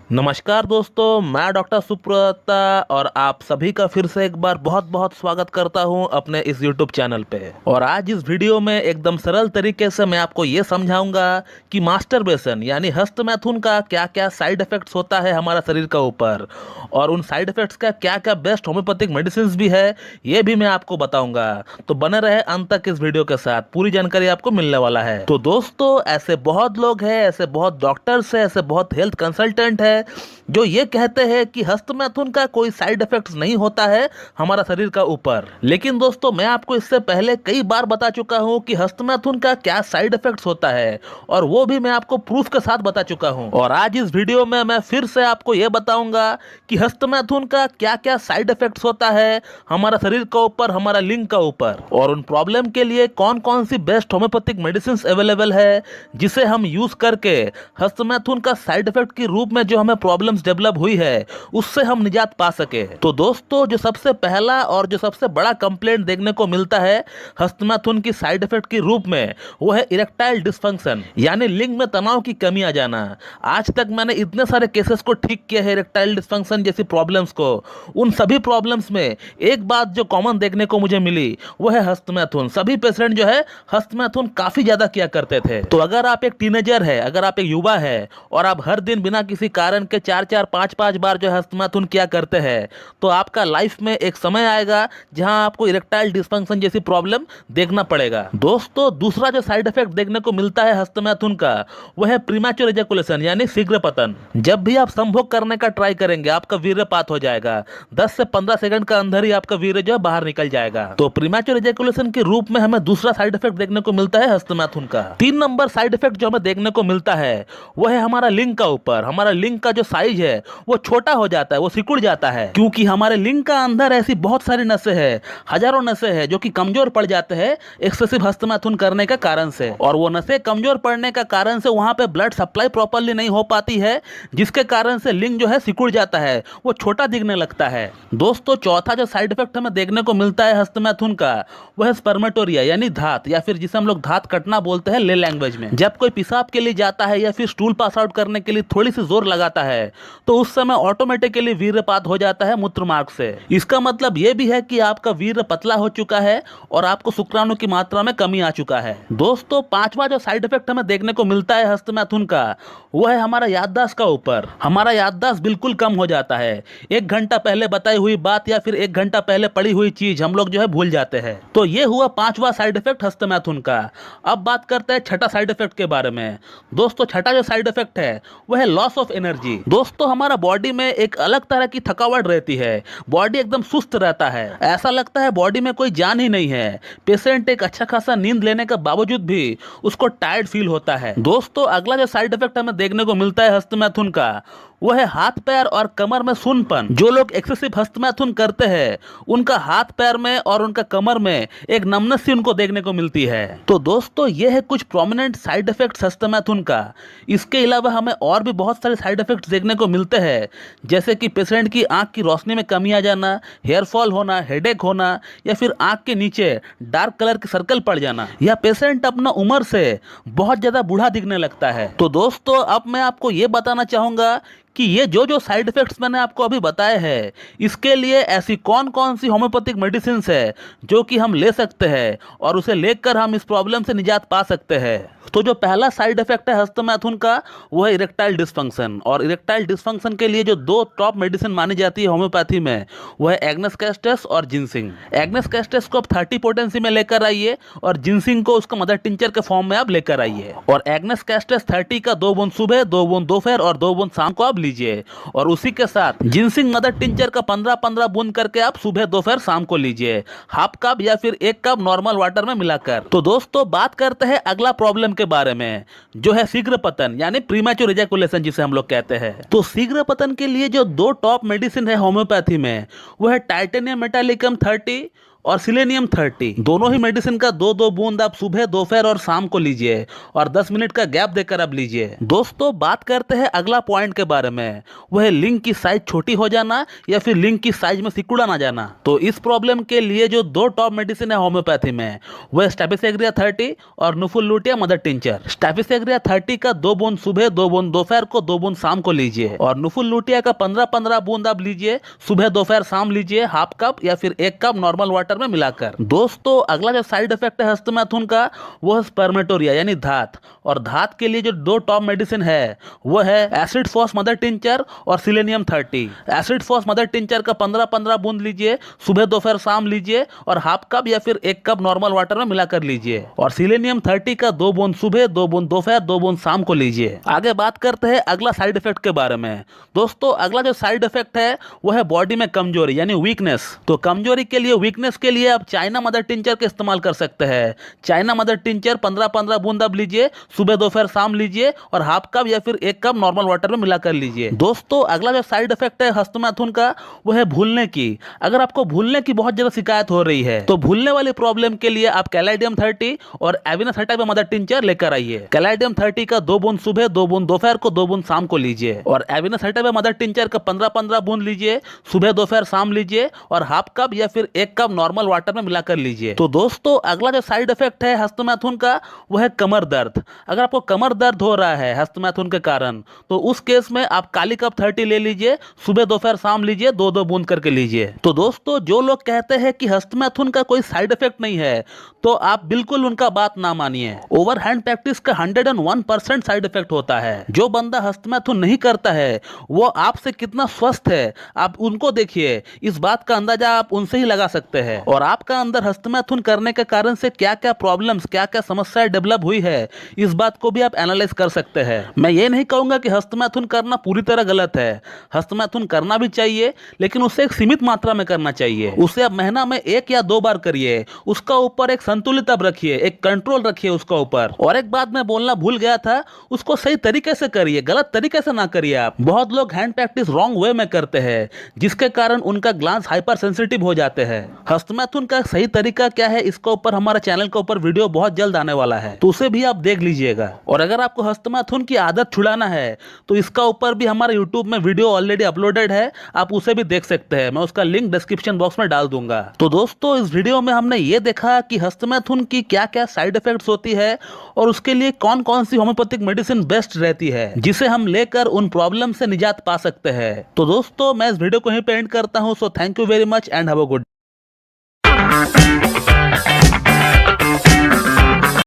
नमस्कार दोस्तों, मैं डॉक्टर सुप्रता और आप सभी का फिर से एक बार बहुत बहुत स्वागत करता हूं अपने इस YouTube चैनल पे। और आज इस वीडियो में एकदम सरल तरीके से मैं आपको ये समझाऊंगा कि मास्टरबेशन यानी हस्तमैथुन का क्या क्या साइड इफेक्ट्स होता है हमारा शरीर का ऊपर, और उन साइड इफेक्ट्स का क्या क्या बेस्ट होम्योपैथिक मेडिसिन भी है ये भी मैं आपको बताऊंगा। तो बने रहे अंत तक इस वीडियो के साथ, पूरी जानकारी आपको मिलने वाला है। तो दोस्तों, ऐसे बहुत लोग हैं, ऐसे बहुत डॉक्टर्स हैं, ऐसे बहुत हेल्थ कंसल्टेंट है जो ये कहते हैं कि हस्तमैथुन का कोई साइड इफेक्ट्स नहीं होता है हमारा शरीर का ऊपर। लेकिन दोस्तों, मैं आपको इससे पहले कई बार बता चुका हूं कि हस्तमैथुन का क्या साइड इफेक्ट्स होता है, और वो भी मैं आपको प्रूफ के साथ बता चुका हूं। और आज इस वीडियो में मैं फिर से आपको यह बताऊंगा कि हस्तमैथुन का क्या क्या साइड इफेक्ट्स होता है हमारा शरीर का ऊपर, हमारा लिंग का ऊपर, और उन प्रॉब्लम के लिए कौन कौन सी बेस्ट होम्योपैथिक मेडिसिन अवेलेबल है जिसे हम यूज करके हस्तमैथुन का साइड इफेक्ट के रूप में जो हमें प्रॉब्लम्स डेवलप हुई है उससे हम निजात पा सके। तो दोस्तों, जो सबसे पहला और जो सबसे बड़ा कंप्लेंट देखने को मिलता है हस्तमैथुन की साइड इफेक्ट के रूप में, वो है इरेक्टाइल डिसफंक्शन यानी लिंग में तनाव की कमी आ जाना। आज तक मैंने इतने सारे केसेस को ठीक किया है इरेक्टाइल डिसफंक्शन जैसी प्रॉब्लम्स को, उन सभी प्रॉब्लम्स में एक बात जो कॉमन देखने को मुझे मिली वो है हस्तमैथुन। सभी पेशेंट जो है हस्तमैथुन काफी ज्यादा किया करते थे। तो अगर आप एक टीनेजर है, अगर आप एक युवा है और आप हर दिन बिना किसी कारण के 4-4 5-5 बार जो हस्तमैथुन किया करते हैं, तो आपका लाइफ में एक समय आएगा जहां आपको इरेक्टाइल डिसफंक्शन जैसी प्रॉब्लम देखना पड़ेगा। दोस्तों, दूसरा जो साइड इफेक्ट देखने को मिलता है हस्तमैथुन का वह है प्रीमैच्योर एजैकुलेशन यानी शीघ्र पतन। जब भी आप संभोग करने का ट्राई करेंगे आपका वीर्यपात हो जाएगा, 10 से 15 सेकंड का अंदर ही आपका वीर्य जो है बाहर निकल जाएगा। तो प्रीमैच्योर एजैकुलेशन के रूप में हमें दूसरा साइड इफेक्ट देखने को मिलता है हस्तमैथुन का। 3 नंबर साइड इफेक्ट जो हमें देखने को मिलता है वह है हमारा लिंग का ऊपर। हमारा लिंग का जो साइज है वो छोटा हो जाता है, वो सिकुड़ जाता है, क्योंकि हमारे लिंग का अंदर ऐसी बहुत सारी नसें हैं, हजारों नसें हैं जो कि कमजोर पड़ जाते हैं एक्सेसिव हस्तमैथुन करने का कारण से। और वो नसें कमजोर पड़ने का कारण से वहां पे ब्लड सप्लाई प्रॉपर्ली नहीं हो पाती है, जिसके कारण से लिंग जो है सिकुड़ जाता है, वो छोटा दिखने लगता है। दोस्तों, चौथा जो साइड इफेक्ट हमें देखने को मिलता है हस्तमैथुन का वह है स्पर्मेटोरिया यानी धात, या फिर जिसे हम लोग धात कटना बोलते हैं ले लैंग्वेज में। जब कोई पेशाब के लिए जाता है या फिर स्टूल पास आउट करने के लिए थोड़ी सी जोर लगाता है तो उस समय ऑटोमेटिकली वीर्यपात हो जाता है मूत्र मार्ग से। इसका मतलब यह भी है कि आपका वीर्य पतला हो चुका है और आपको शुक्राणु की मात्रा में कमी आ चुका है। दोस्तों, पांचवा जो साइड इफेक्ट हमें देखने को मिलता है हस्तमैथुन का वह है हमारा याददाश्त का ऊपर। हमारा याददाश्त बिल्कुल कम हो जाता है। 1 घंटा पहले बताई हुई बात या फिर 1 घंटा पहले पड़ी हुई चीज हम लोग जो है भूल जाते हैं। तो ये हुआ पांचवा साइड इफेक्ट हस्तमैथुन का। अब बात करते हैं छठा साइड इफेक्ट के बारे में। दोस्तों, छठा जो साइड इफेक्ट है वह है लॉस ऑफ एनर्जी। दोस्तों, हमारा बॉडी में एक अलग तरह की थकावट रहती है, बॉडी एकदम सुस्त रहता है, ऐसा लगता है बॉडी में कोई जान ही नहीं है। पेशेंट एक अच्छा खासा नींद लेने के बावजूद भी उसको टायर्ड फील होता है। दोस्तों, अगला जो साइड इफेक्ट हमें देखने को मिलता है हस्तमैथुन का वो है हाथ पैर और कमर में सुन्नपन। जो लोग एक्सेसिव हस्तमैथुन करते हैं उनका हाथ पैर में और उनका कमर में एक नमनेस सी उनको देखने को मिलती है। तो दोस्तों, ये है कुछ प्रोमिनेंट साइड इफेक्ट्स हस्तमैथुन का। इसके अलावा हमें और भी बहुत सारे साइड इफेक्ट्स देखने को मिलते हैं, जैसे कि पेशेंट की आंख की रोशनी में कमी आ जाना, हेयर फॉल होना, हेडेक होना, या फिर आंख के नीचे डार्क कलर के सर्कल पड़ जाना, या पेशेंट अपना उम्र से बहुत ज्यादा बूढ़ा दिखने लगता है। तो दोस्तों, अब मैं आपको ये बताना चाहूंगा कि ये जो जो साइड इफेक्ट्स मैंने आपको अभी बताए हैं इसके लिए ऐसी कौन कौन सी होम्योपैथिक मेडिसिन है जो कि हम ले सकते हैं और उसे लेकर हम इस प्रॉब्लम से निजात पा सकते हैं। तो जो पहला साइड इफेक्ट है हस्तमैथुन का वो है इरेक्टाइल डिसफंक्शन। और इरेक्टाइल डिसफंक्शन के लिए जो 2 टॉप मेडिसिन मानी जाती है होम्योपैथी में वो है एग्नेस कैस्टस और जिनसिंग। एग्नेस कैस्टस को आप 30 पोटेंसी में लेकर आइए और जिनसिंग को उसका मदर टिंचर के फॉर्म में आप लेकर आइए। और एग्नेस कैस्टस 30 का 2 बूंद सुबह, 2 बूंद दोपहर और 2 बूंद शाम को आप लीजिए। और उसी के साथ जिनसिंग मदर टिंचर का 15-15 बूंद करके आप सुबह दोपहर शाम को लीजिए, हाफ कप या फिर 1 कप नॉर्मल वाटर में मिलाकर। तो दोस्तों, बात करते हैं अगला प्रॉब्लम के बारे में जो है शीघ्र पतन यानी प्रीमैच्योर एजैकुलेशन जिसे हम लोग कहते हैं। तो शीघ्र पतन के लिए जो 2 टॉप मेडिसिन है होम्योपैथी में वो है टाइटेनियम मेटालिकम 30 और सिलेनियम 30। दोनों ही मेडिसिन का 2-2 बूंद आप सुबह, दोपहर और शाम को लीजिए और 10 मिनट का गैप देकर आप लीजिए। दोस्तों बात करते हैं अगला पॉइंट के बारे में, वह है लिंग की साइज छोटी हो जाना या फिर लिंग की साइज में सिकुड़ा ना जाना। तो इस प्रॉब्लम के लिए जो 2 टॉप मेडिसिन है होम्योपैथी में, वह स्टैफिसेग्रिया 30 और नुफुल लुटिया मदर टिंचर। स्टैफिसेग्रिया 30 का 2 बूंद सुबह, 2 बूंद दोपहर को, 2 बूंद शाम को लीजिए और नुफुल लुटिया का 15-15 बूंद आप लीजिए, सुबह, दोपहर, शाम लीजिए, हाफ कप या फिर 1 कप नॉर्मल वाटर में मिलाकर। दोस्तों अगला जो साइड इफेक्ट है हस्तमैथुन का, वो है स्पर्मेटोरिया यानी धात। और धात के लिए जो 2 टॉप मेडिसिन है वो है एसिड फॉस मदर टिंचर और selenium 30। Acid phos mother tincture का 15-15 बूंद लीजिए, सुबह, दोपहर, शाम लीजिए और हाफ कप या फिर 1 कप नॉर्मल वाटर में मिलाकर लीजिए। और सिलेनियम 30 का 2 बूंद सुबह, 2 बूंद दोपहर, 2 बूंद शाम को लीजिए। आगे बात करते हैं अगला साइड इफेक्ट के बारे में। दोस्तों अगला जो साइड इफेक्ट है वो है बॉडी में कमजोरी यानी वीकनेस। तो कमजोरी के लिए, वीकनेस के लिए आप चाइना मदर टिंचर का इस्तेमाल कर सकते हैं। चाइना मदर टिंचर 15-15 बूंद आप लीजिए, सुबह, दोपहर, शाम लीजिए और हाफ कप या फिर 1 कप नॉर्मल वाटर में मिलाकर लीजिए। दोस्तों अगला जो साइड इफेक्ट है हस्तमैथुन का वो है भूलने की। अगर आपको भूलने की बहुत ज्यादा शिकायत हो रही है तो भूलने वाली प्रॉब्लम के लिए आप कैलाइडियम 30 और एविनस हटाइवा मदर टिंचर लेकर आइए। कैलाइडियम 30 का 2 बूंद सुबह, 2 बूंद दोपहर को, 2 बूंद शाम को लीजिए और एविनस हटाइवा मदर टिंचर का 15-15 बूंद लीजिए, सुबह, दोपहर, शाम लीजिए और हाफ कप या फिर 1 कप नॉर्मल वाटर में मिलाकर लीजिए। तो दोस्तों अगला जो साइड इफेक्ट है हस्तमैथुन का वो है कमर दर्द। अगर आपको कमर दर्द हो रहा है हस्तमैथुन के कारण तो उस केस में आप काली कप 30 ले लीजिए, सुबह, दोपहर, शाम लीजिए, 2-2 बूंद करके लीजिए। तो दोस्तों जो लोग कहते हैं कि हस्तमैथुन का कोई साइड इफेक्ट नहीं है तो आप बिल्कुल उनका बात ना मानिए। ओवरहैंड प्रैक्टिस का 101% साइड इफेक्ट होता है। जो बंदा हस्तमैथुन नहीं करता है वो आपसे कितना स्वस्थ है आप उनको देखिए, इस बात का अंदाजा आप उनसे ही लगा सकते हैं। और आपका अंदर हस्तमैथुन करने के कारण से क्या क्या प्रॉब्लम्स, क्या क्या समस्याएं डेवलप हुई है, इस बात को भी आप एनालाइज कर सकते हैं। मैं ये नहीं कहूंगा कि हस्तमैथुन करना पूरी तरह गलत है। हस्तमैथुन करना भी चाहिए लेकिन उसे एक सीमित मात्रा में करना चाहिए। उसे आप महीना में 1 या 2 बार करिए, उसका ऊपर एक संतुलित अब रखिए, एक कंट्रोल रखिए उसका ऊपर। और एक बात मैं बोलना भूल गया था, उसको सही तरीके से करिए, गलत तरीके से ना करिए आप। बहुत लोग हैंड प्रैक्टिस रॉन्ग वे में करते हैं जिसके कारण उनका ग्लांस हाइपर सेंसिटिव हो जाते हैं। हस्तमैथुन का सही तरीका क्या है इसके ऊपर हमारे चैनल के ऊपर वीडियो बहुत जल्द आने वाला है, तो उसे भी आप देख लीजिएगा। और अगर आपको हस्तमैथुन की आदत छुड़ाना है तो इसका ऊपर भी हमारे YouTube में वीडियो ऑलरेडी अपलोडेड है, आप उसे भी देख सकते हैं। मैं उसका लिंक डिस्क्रिप्शन बॉक्स में डाल दूंगा। तो दोस्तों इस वीडियो में हमने ये देखा कि हस्तमैथुन की क्या क्या साइड इफेक्ट्स होती है और उसके लिए कौन कौन सी होम्योपैथिक मेडिसिन बेस्ट रहती है जिसे हम लेकर उन प्रॉब्लम से निजात पा सकते हैं। तो दोस्तों मैं इस वीडियो को यहीं पे एंड करता हूं। So thank you very much and have a good